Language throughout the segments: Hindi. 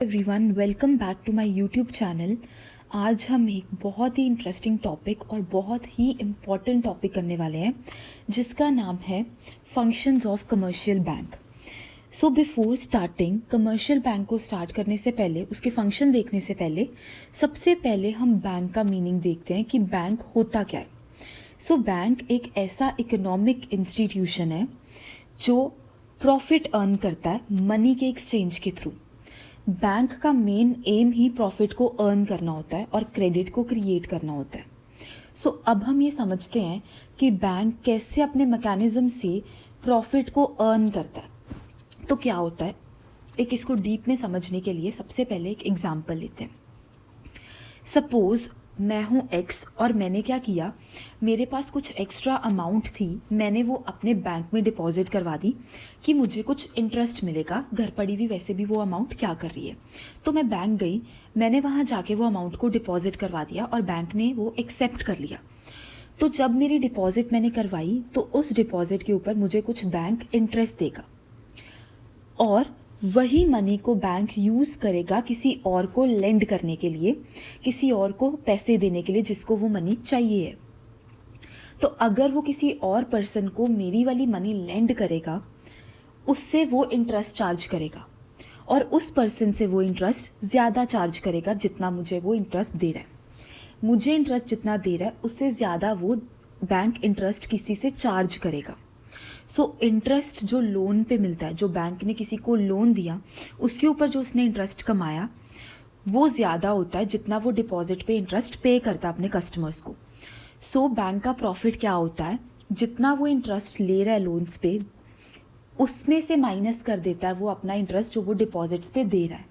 Everyone, welcome back to my YouTube channel. आज हम एक बहुत ही इंटरेस्टिंग टॉपिक और बहुत ही इम्पॉर्टेंट टॉपिक करने वाले हैं जिसका नाम है functions of commercial bank. So before starting commercial bank को स्टार्ट करने से पहले, उसके फंक्शन देखने से पहले, सबसे पहले हम बैंक का मीनिंग देखते हैं कि बैंक होता क्या है। सो बैंक एक ऐसा इकोनॉमिक इंस्टीट्यूशन है जो प्रॉफिट अर्न करता है मनी के एक्सचेंज के थ्रू। बैंक का मेन एम ही प्रॉफिट को अर्न करना होता है और क्रेडिट को क्रिएट करना होता है। सो अब हम ये समझते हैं कि बैंक कैसे अपने मैकेनिज्म से प्रॉफिट को अर्न करता है। तो क्या होता है, एक इसको डीप में समझने के लिए सबसे पहले एक एग्जांपल लेते हैं। सपोज मैं हूँ एक्स और मैंने क्या किया, मेरे पास कुछ एक्स्ट्रा अमाउंट थी, मैंने वो अपने बैंक में डिपॉजिट करवा दी कि मुझे कुछ इंटरेस्ट मिलेगा, घर पड़ी हुई वैसे भी वो अमाउंट क्या कर रही है। तो मैं बैंक गई, मैंने वहाँ जाके वो अमाउंट को डिपॉजिट करवा दिया और बैंक ने वो एक्सेप्ट कर लिया। तो जब मेरी डिपॉजिट मैंने करवाई तो उस डिपॉजिट के ऊपर मुझे कुछ बैंक इंटरेस्ट देगा और वही मनी को बैंक यूज़ करेगा किसी और को लेंड करने के लिए, किसी और को पैसे देने के लिए जिसको वो मनी चाहिए है। तो अगर वो किसी और पर्सन को मेरी वाली मनी लेंड करेगा, उससे वो इंटरेस्ट चार्ज करेगा और उस पर्सन से वो इंटरेस्ट ज़्यादा चार्ज करेगा जितना मुझे वो इंटरेस्ट दे रहा है। मुझे इंटरेस्ट जितना दे रहा है उससे ज़्यादा वो बैंक इंटरेस्ट किसी से चार्ज करेगा। सो इंटरेस्ट जो लोन पे मिलता है, जो बैंक ने किसी को लोन दिया उसके ऊपर जो उसने इंटरेस्ट कमाया वो ज़्यादा होता है जितना वो डिपॉजिट पे इंटरेस्ट पे करता है अपने कस्टमर्स को। सो बैंक का प्रॉफिट क्या होता है, जितना वो इंटरेस्ट ले रहा है लोन्स पे उसमें से माइनस कर देता है वो अपना इंटरेस्ट जो वो डिपॉजिट्स पे दे रहा है।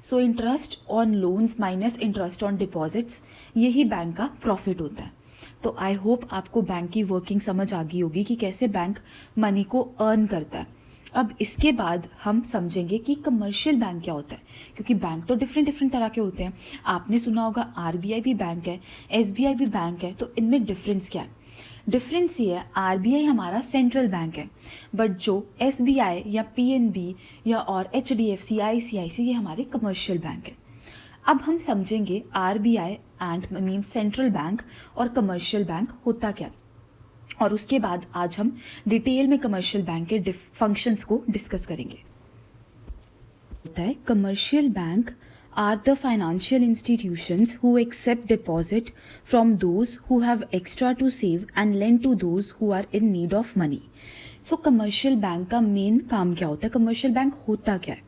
So interest on loans minus interest on deposits, यही बैंक का प्रॉफिट होता है। तो आई होप आपको बैंक की वर्किंग समझ आ गई होगी कि कैसे बैंक मनी को अर्न करता है। अब इसके बाद हम समझेंगे कि कमर्शियल बैंक क्या होता है, क्योंकि बैंक तो डिफरेंट तरह के होते हैं। आपने सुना होगा आरबीआई भी बैंक है, एसबीआई भी बैंक है, तो इनमें डिफरेंस क्या है? डिफरेंस ये है, आरबीआई हमारा सेंट्रल बैंक है, बट जो एसबीआई या पीएनबी या और एचडीएफसी, आईसीआईसी, ये हमारे कमर्शियल बैंक है। अब हम समझेंगे RBI and mean central bank और कमर्शियल बैंक होता क्या, और उसके बाद आज हम डिटेल में कमर्शियल बैंक के फंक्शंस को डिस्कस करेंगे। होता है commercial bank are the financial institutions who accept deposit from those who have extra to save and lend to those who are in need of money. So commercial bank का मेन काम क्या होता है, कमर्शियल बैंक होता क्या है?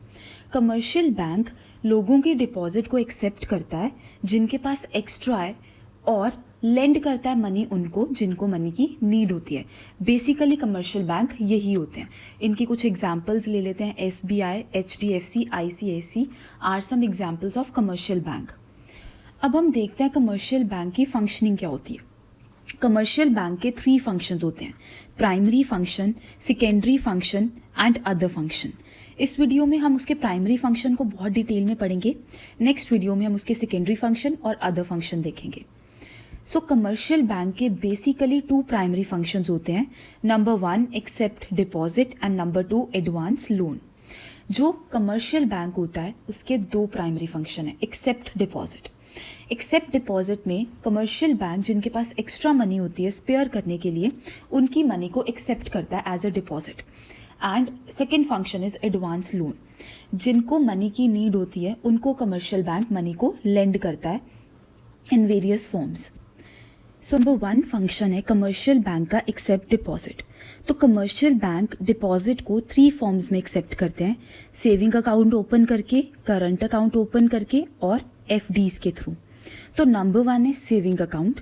कमर्शियल बैंक लोगों की डिपॉजिट को एक्सेप्ट करता है जिनके पास एक्स्ट्रा है और लेंड करता है मनी उनको जिनको मनी की नीड होती है। बेसिकली कमर्शियल बैंक यही होते हैं। इनकी कुछ एग्जांपल्स ले लेते हैं। SBI, HDFC, ICICI are some examples of commercial bank. अब हम देखते हैं कमर्शियल बैंक की फंक्शनिंग क्या होती है। कमर्शियल बैंक के 3 फंक्शंस होते हैं, primary function, secondary function and other function. इस वीडियो में हम उसके प्राइमरी फंक्शन को बहुत डिटेल में पढ़ेंगे, नेक्स्ट वीडियो में हम उसके सेकेंडरी फंक्शन और अदर फंक्शन देखेंगे। सो कमर्शियल बैंक के बेसिकली 2 प्राइमरी फंक्शंस होते हैं। Number 1 accept deposit and number 2 advance loan. जो कमर्शियल बैंक होता है उसके 2 प्राइमरी फंक्शन है, एक्सेप्ट डिपॉजिट। एक्सेप्ट डिपॉजिट में कमर्शियल बैंक जिनके पास एक्स्ट्रा मनी होती है स्पेयर करने के लिए, उनकी मनी को एक्सेप्ट करता है as a deposit. And second function is advance loan. जिनको मनी की नीड होती है उनको कमर्शियल बैंक मनी को लेंड करता है in various forms. So number 1 function है कमर्शियल बैंक का एक्सेप्ट डिपॉजिट। तो कमर्शियल बैंक डिपॉजिट को 3 फॉर्म्स में एक्सेप्ट करते हैं, सेविंग अकाउंट ओपन करके, करंट अकाउंट ओपन करके और एफडीज के थ्रू। तो नंबर 1 है saving account.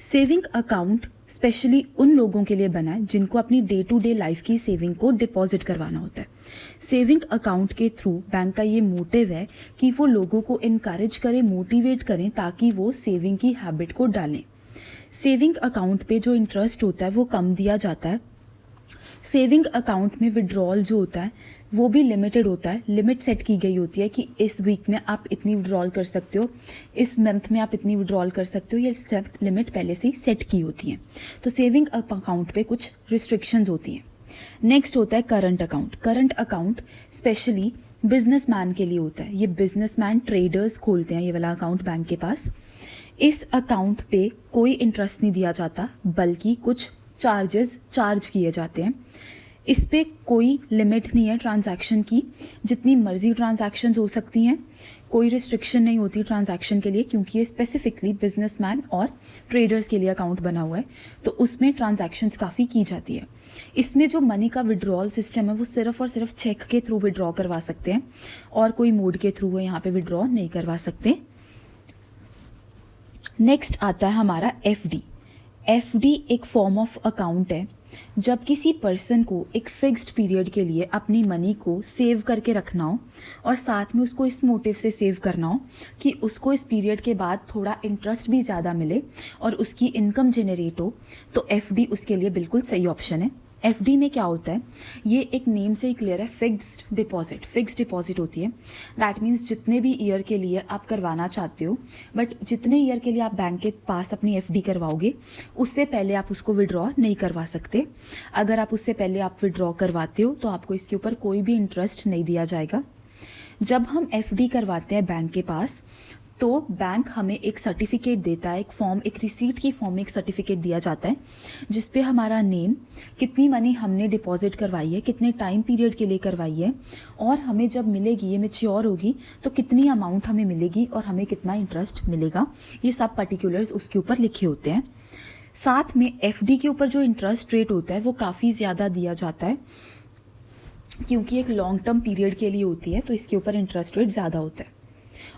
Saving account specially उन लोगों के लिए बना है जिनको अपनी डे टू डे लाइफ की सेविंग को डिपॉजिट करवाना होता है। सेविंग अकाउंट के थ्रू बैंक का ये मोटिव है कि वो लोगों को इनकरेज करें, मोटिवेट करें ताकि वो सेविंग की हैबिट को डालें। सेविंग अकाउंट पे जो इंटरेस्ट होता है वो कम दिया जाता है। सेविंग अकाउंट में विड्रॉल जो होता है वो भी लिमिटेड होता है, लिमिट सेट की गई होती है कि इस वीक में आप इतनी विड्रॉल कर सकते हो, इस मंथ में आप इतनी विड्रॉल कर सकते हो, ये लिमिट पहले से ही सेट की होती है। तो सेविंग अकाउंट पे कुछ रिस्ट्रिक्शंस होती हैं। नेक्स्ट होता है current account. Current account specially businessman के लिए होता है। ये बिजनेसमैन ट्रेडर्स खोलते हैं ये वाला अकाउंट बैंक के पास। इस अकाउंट पे कोई इंटरेस्ट नहीं दिया जाता, बल्कि कुछ चार्जेस चार्ज किए जाते हैं। इस पे कोई लिमिट नहीं है ट्रांजैक्शन की, जितनी मर्जी ट्रांजैक्शन हो सकती हैं, कोई रिस्ट्रिक्शन नहीं होती ट्रांजैक्शन के लिए, क्योंकि ये स्पेसिफिकली बिजनेसमैन और ट्रेडर्स के लिए अकाउंट बना हुआ है, तो उसमें ट्रांजैक्शंस काफ़ी की जाती है। इसमें जो मनी का विड्रॉल सिस्टम है वो सिर्फ और सिर्फ चेक के थ्रू विड्रॉ करवा सकते हैं, और कोई मोड के थ्रू यहाँ पे विड्रॉ नहीं करवा सकते। नेक्स्ट आता है हमारा एफडी। एफडी एक फॉर्म ऑफ अकाउंट है। जब किसी पर्सन को एक फिक्स्ड पीरियड के लिए अपनी मनी को सेव करके रखना हो, और साथ में उसको इस मोटिव से सेव करना हो कि उसको इस पीरियड के बाद थोड़ा इंटरेस्ट भी ज़्यादा मिले और उसकी इनकम जनरेट हो, तो एफडी उसके लिए बिल्कुल सही ऑप्शन है। एफडी में क्या होता है, ये एक नेम से ही क्लियर है, फिक्स्ड डिपॉजिट। फिक्स्ड डिपॉजिट होती है, दैट मीन्स जितने भी ईयर के लिए आप करवाना चाहते हो, बट जितने ईयर के लिए आप बैंक के पास अपनी एफडी करवाओगे उससे पहले आप उसको विड्रॉ नहीं करवा सकते। अगर आप उससे पहले आप विड्रॉ करवाते हो तो आपको इसके ऊपर कोई भी इंटरेस्ट नहीं दिया जाएगा। जब हम एफडी करवाते हैं बैंक के पास, तो बैंक हमें एक सर्टिफिकेट देता है, एक फॉर्म, एक रिसीट की फॉर्म में एक सर्टिफिकेट दिया जाता है, जिस पे हमारा नेम, कितनी मनी हमने डिपॉजिट करवाई है, कितने टाइम पीरियड के लिए करवाई है, और हमें जब मिलेगी, ये मैच्योर होगी तो कितनी अमाउंट हमें मिलेगी और हमें कितना इंटरेस्ट मिलेगा, ये सब पर्टिकुलर्स उसके ऊपर लिखे होते हैं। साथ में एफडी के ऊपर जो इंटरेस्ट रेट होता है वो काफ़ी ज़्यादा दिया जाता है, क्योंकि एक लॉन्ग टर्म पीरियड के लिए होती है, तो इसके ऊपर इंटरेस्ट रेट ज़्यादा होता है,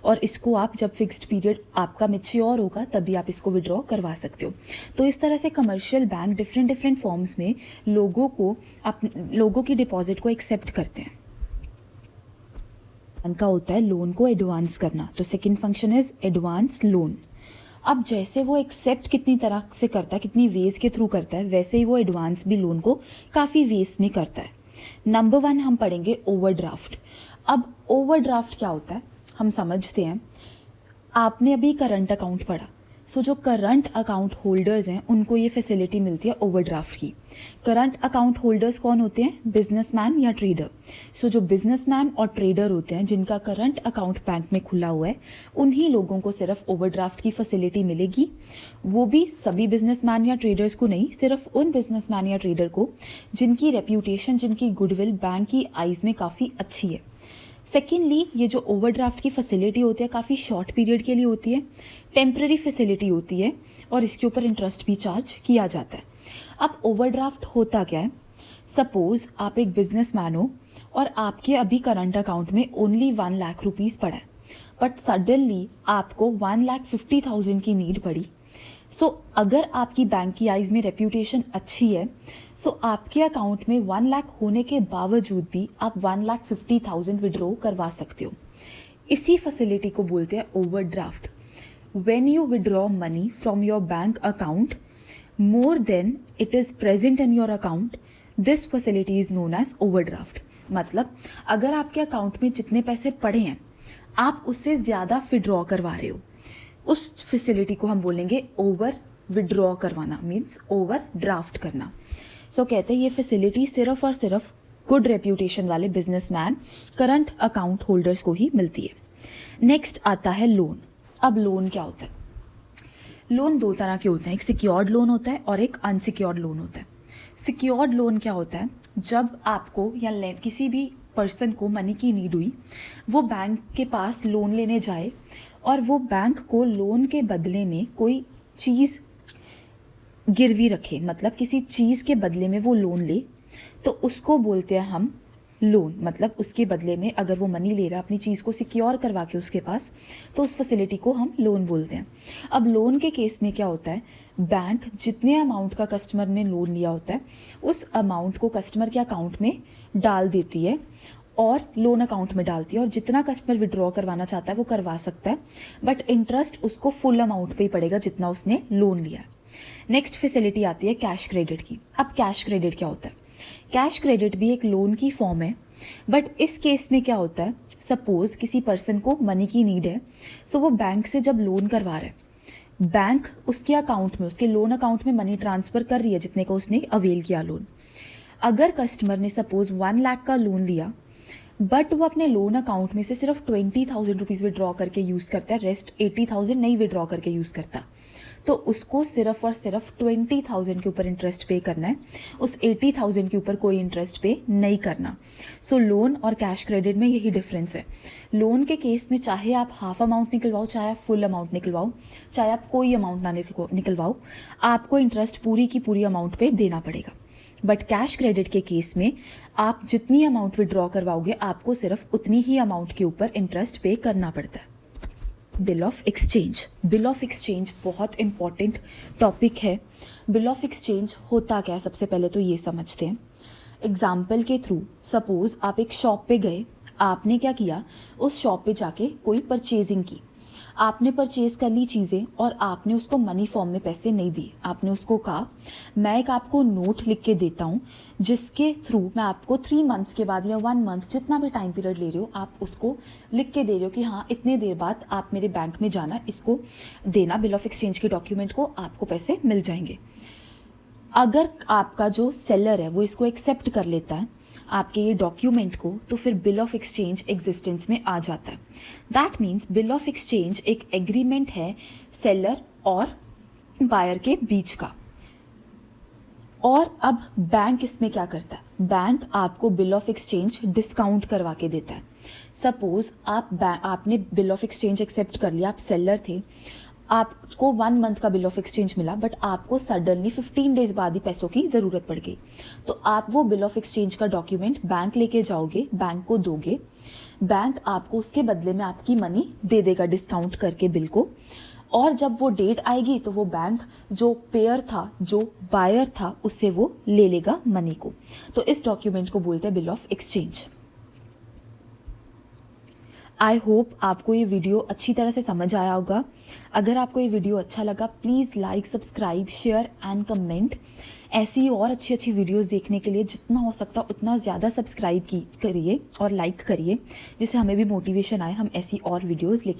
और इसको आप जब फिक्स्ड पीरियड आपका मैच्योर होगा तभी आप इसको विड्रॉ करवा सकते हो। तो इस तरह से कमर्शियल बैंक डिफरेंट फॉर्म्स में लोगों की डिपॉजिट को एक्सेप्ट करते हैं। बैंक का होता है लोन को एडवांस करना, तो second function is advance loan. अब जैसे वो एक्सेप्ट कितनी तरह से करता है, कितनी वेज के थ्रू करता है, वैसे ही वो एडवांस भी लोन को काफ़ी वेज में करता है। नंबर 1 हम पढ़ेंगे ओवरड्राफ्ट। अब ओवरड्राफ्ट क्या होता है हम समझते हैं। आपने अभी करंट अकाउंट पढ़ा, सो जो करंट अकाउंट होल्डर्स हैं उनको ये फैसिलिटी मिलती है ओवरड्राफ्ट की। करंट अकाउंट होल्डर्स कौन होते हैं, बिजनेसमैन या ट्रेडर। सो जो बिजनेसमैन और ट्रेडर होते हैं जिनका करंट अकाउंट बैंक में खुला हुआ है, उन्हीं लोगों को सिर्फ ओवरड्राफ्ट की फैसिलिटी मिलेगी। वो भी सभी बिजनेसमैन या ट्रेडर्स को नहीं, सिर्फ उन बिजनेसमैन या ट्रेडर को जिनकी रेप्यूटेशन, जिनकी गुडविल बैंक की आइज़ में काफ़ी अच्छी है। सेकेंडली, ये जो ओवरड्राफ्ट की फैसिलिटी होती है काफ़ी शॉर्ट पीरियड के लिए होती है, टेम्पररी फैसिलिटी होती है, और इसके ऊपर इंटरेस्ट भी चार्ज किया जाता है। अब ओवरड्राफ्ट होता क्या है, सपोज आप एक बिजनेसमैन हो और आपके अभी करंट अकाउंट में ओनली 1 लाख रुपीज़ पड़ा है, बट सडनली आपको 1,50,000 की नीड पड़ी। सो अगर आपकी बैंक की आइज़ में रेप्यूटेशन अच्छी है, सो आपके अकाउंट में 1 लाख होने के बावजूद भी आप 1,50,000 विड्रॉ करवा सकते हो। इसी फैसिलिटी को बोलते हैं overdraft. When you withdraw money from your bank account more than it is present in your account, this facility is known as overdraft. मतलब अगर आपके अकाउंट में जितने पैसे पड़े हैं आप उससे ज़्यादा विड्रॉ करवा रहे हो, उस फैसिलिटी को हम बोलेंगे ओवर विड्रॉ करवाना, मीन्स ओवर ड्राफ्ट करना। सो कहते हैं ये फैसिलिटी सिर्फ और सिर्फ गुड रेप्यूटेशन वाले बिजनेसमैन, करंट अकाउंट होल्डर्स को ही मिलती है। नेक्स्ट आता है लोन। अब लोन क्या होता है, लोन 2 तरह के होते हैं, एक सिक्योर्ड लोन होता है और एक अनसिक्योर्ड लोन होता है। सिक्योर्ड लोन क्या होता है, जब आपको या किसी भी पर्सन को मनी की नीड हुई, वो बैंक के पास लोन लेने जाए और वो बैंक को लोन के बदले में कोई चीज़ गिरवी रखे, मतलब किसी चीज़ के बदले में वो लोन ले, तो उसको बोलते हैं हम लोन। मतलब उसके बदले में अगर वो मनी ले रहा है अपनी चीज़ को सिक्योर करवा के उसके पास, तो उस फैसिलिटी को हम लोन बोलते हैं। अब लोन के केस में क्या होता है, बैंक जितने अमाउंट का कस्टमर ने लोन लिया होता है उस अमाउंट को कस्टमर के अकाउंट में डाल देती है और लोन अकाउंट में डालती है, और जितना कस्टमर विड्रॉ करवाना चाहता है वो करवा सकता है, बट इंटरेस्ट उसको फुल अमाउंट पे ही पड़ेगा जितना उसने लोन लिया है। नेक्स्ट फैसिलिटी आती है कैश क्रेडिट की। अब कैश क्रेडिट क्या होता है, कैश क्रेडिट भी एक लोन की फॉर्म है, बट इस केस में क्या होता है, सपोज किसी पर्सन को मनी की नीड है, सो वो बैंक से जब लोन करवा रहा है, बैंक उसके अकाउंट में, उसके लोन अकाउंट में मनी ट्रांसफर कर रही है जितने का उसने अवेल किया लोन। अगर कस्टमर ने सपोज 1 लाख का लोन लिया, बट वो अपने लोन अकाउंट में से सिर्फ 20,000 रुपीज़ विड्रॉ करके यूज़ करता है, रेस्ट 80,000 नहीं विड्रॉ करके यूज़ करता। तो उसको सिर्फ और सिर्फ 20,000 के ऊपर इंटरेस्ट पे करना है, उस 80,000 के ऊपर कोई इंटरेस्ट पे नहीं करना। सो लोन और कैश क्रेडिट में यही डिफरेंस है। लोन के केस में चाहे आप हाफ अमाउंट निकलवाओ, चाहे आप फुल अमाउंट निकलवाओ, चाहे आप कोई अमाउंट ना निकलवाओ, आपको इंटरेस्ट पूरी की पूरी अमाउंट पे देना पड़ेगा। बट कैश क्रेडिट के केस में आप जितनी अमाउंट विड्रॉ करवाओगे, आपको सिर्फ उतनी ही अमाउंट के ऊपर इंटरेस्ट पे करना पड़ता है। Bill of exchange. Bill of exchange बहुत इंपॉर्टेंट टॉपिक है। बिल ऑफ एक्सचेंज होता क्या है, सबसे पहले तो ये समझते हैं। एग्जाम्पल के थ्रू, सपोज आप एक शॉप पे गए, आपने क्या किया, उस शॉप पे जाके कोई परचेजिंग की, आपने परचेज कर ली चीज़ें और आपने उसको मनी फॉर्म में पैसे नहीं दिए। आपने उसको कहा मैं एक आपको नोट लिख के देता हूँ जिसके थ्रू मैं आपको 3 मंथ्स के बाद या 1 मंथ जितना भी टाइम पीरियड ले रहे हो, आप उसको लिख के दे रहे हो कि हाँ इतने देर बाद आप मेरे बैंक में जाना, इसको देना, बिल ऑफ एक्सचेंज के डॉक्यूमेंट को, आपको पैसे मिल जाएंगे। अगर आपका जो सेलर है वो इसको एक्सेप्ट कर लेता है आपके ये डॉक्यूमेंट को, तो फिर बिल ऑफ एक्सचेंज एग्जिस्टेंस में आ जाता है। That means bill of exchange एक एग्रीमेंट है सेलर और बायर के बीच का। और अब बैंक इसमें क्या करता है, बैंक आपको बिल ऑफ एक्सचेंज डिस्काउंट करवा के देता है। सपोज आपने बिल ऑफ एक्सचेंज एक्सेप्ट कर लिया, आप सेलर थे, आपको 1 मंथ का बिल ऑफ एक्सचेंज मिला, बट आपको सडनली 15 डेज बाद ही पैसों की ज़रूरत पड़ गई। तो आप वो बिल ऑफ एक्सचेंज का डॉक्यूमेंट बैंक लेके जाओगे, बैंक को दोगे, बैंक आपको उसके बदले में आपकी मनी दे देगा डिस्काउंट करके बिल को। और जब वो डेट आएगी तो वो बैंक जो पेयर था, जो बायर था, उससे वो ले लेगा मनी को। तो इस डॉक्यूमेंट को बोलते हैं bill of exchange. I hope आपको ये वीडियो अच्छी तरह से समझ आया होगा। अगर आपको ये वीडियो अच्छा लगा, please like, subscribe, share and comment. ऐसी और अच्छी अच्छी वीडियोस देखने के लिए जितना हो सकता उतना ज़्यादा सब्सक्राइब करिए और लाइक करिए, जिससे हमें भी मोटिवेशन आए, हम ऐसी और वीडियोस लेके